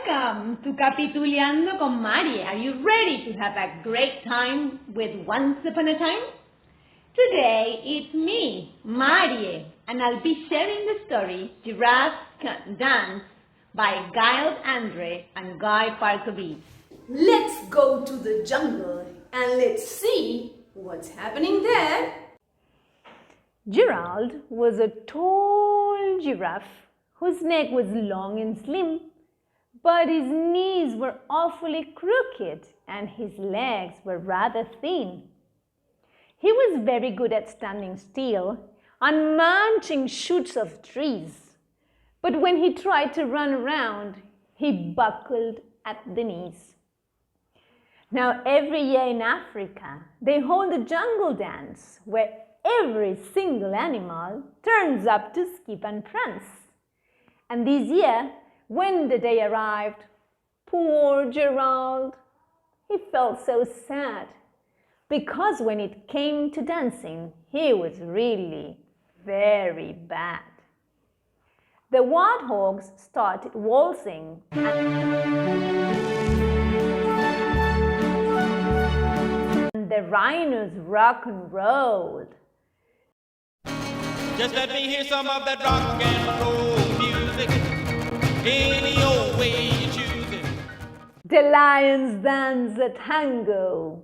Welcome to Capituleando con Mari. Are you ready to have a great time with Once Upon a Time? Today it's me, Mari, and I'll be sharing the story Giraffes Can't Dance by Giles, Andreae, and Parker-Rees. Let's go to the jungle and let's see what's happening there. Gerald was a tall giraffe whose neck was long and slim, but his knees were awfully crooked and his legs were rather thin. He was very good at standing still and munching shoots of trees, but when he tried to run around, he buckled at the knees. Now, every year in Africa, they hold a jungle dance where every single animal turns up to skip and prance. And this year, when the day arrived, poor Gerald, he felt so sad because when it came to dancing, he was really very bad. The warthogs started waltzing and the rhinos rock and rolled. Just let me hear some of that rock and roll music, any old way you choose it. The lions danced a tango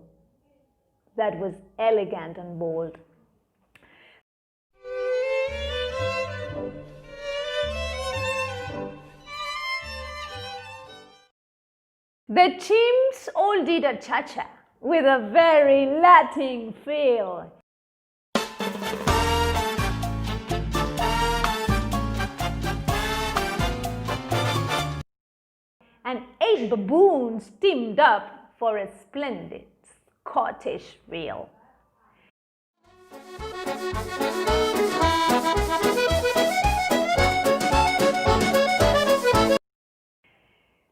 that was elegant and bold. The chimps all did a cha-cha with a very Latin feel. And 8 baboons teamed up for a splendid Scottish reel.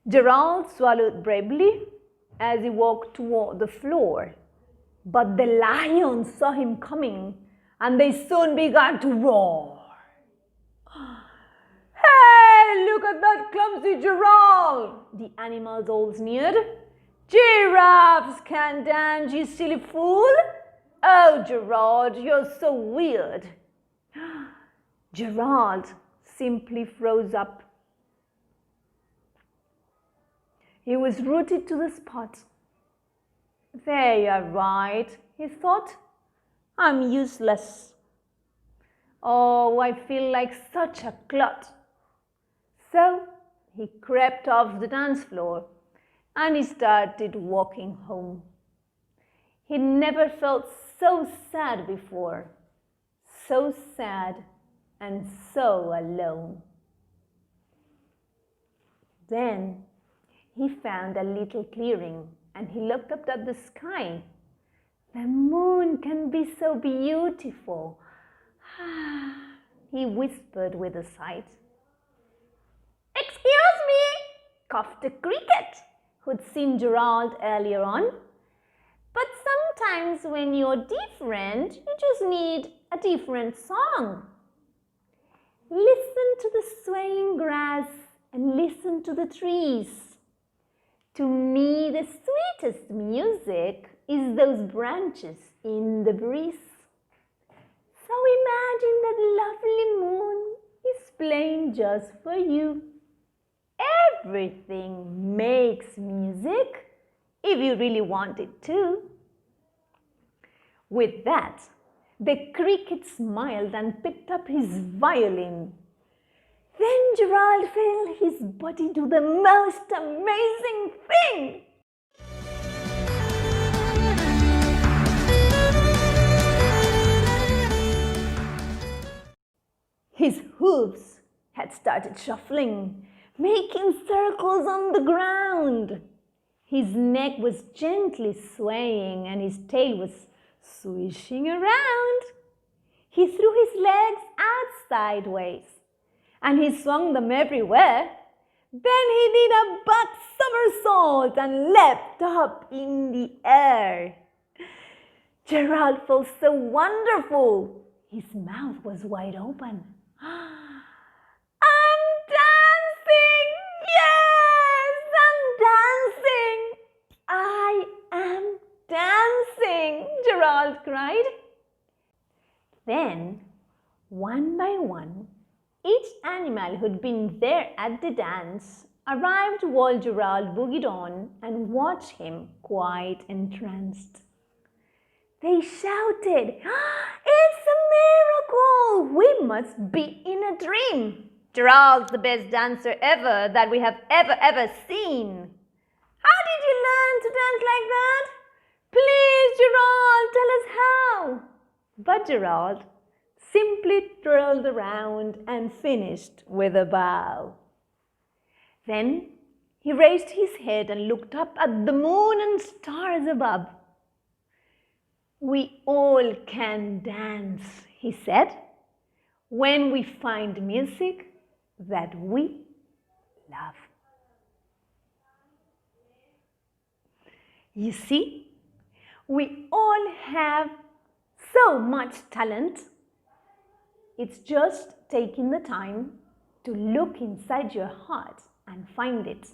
Gerald swallowed bravely as he walked toward the floor, but the lions saw him coming and they soon began to roar. "Hey, look at that clumsy Gerald!" the animals all sneered. "Giraffes can't dance, you silly fool! Oh, Gerald, you're so weird!" Gerald simply froze up. He was rooted to the spot. "They are right," he thought. "I'm useless. Oh, I feel like such a clot." So he crept off the dance floor and he started walking home. He never felt so sad before, so sad and so alone. Then he found a little clearing and he looked up at the sky. "The moon can be so beautiful," he whispered with a sigh. "Excuse me," coughed a cricket who'd seen Gerald earlier on. "But sometimes when you're different, you just need a different song. Listen to the swaying grass and listen to the trees. To me, the sweetest music is those branches in the breeze. So imagine that lovely moon is playing just for you. Everything makes music if you really want it to." With that, the cricket smiled and picked up his violin. Then Gerald felt his body do the most amazing thing. His hooves had started shuffling, making circles on the ground. His neck was gently swaying and his tail was swishing around. He threw his legs out sideways and he swung them everywhere. Then he did a buck somersault and leapt up in the air. Gerald felt so wonderful. His mouth was wide open. "I'm dancing! Yes! Then, one by one, each animal who'd been there at the dance arrived while Gerald boogied on and watched him quite entranced. They shouted, "It's a miracle! We must be in a dream! Gerald's the best dancer ever that we have ever seen! How did you learn to dance like that? Please, Gerald, tell us how!" But Gerald simply twirled around and finished with a bow. Then he raised his head and looked up at the moon and stars above. "We all can dance," he said, "when we find music that we love." You see, we all have so much talent. It's just taking the time to look inside your heart and find it.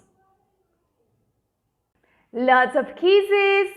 Lots of kisses.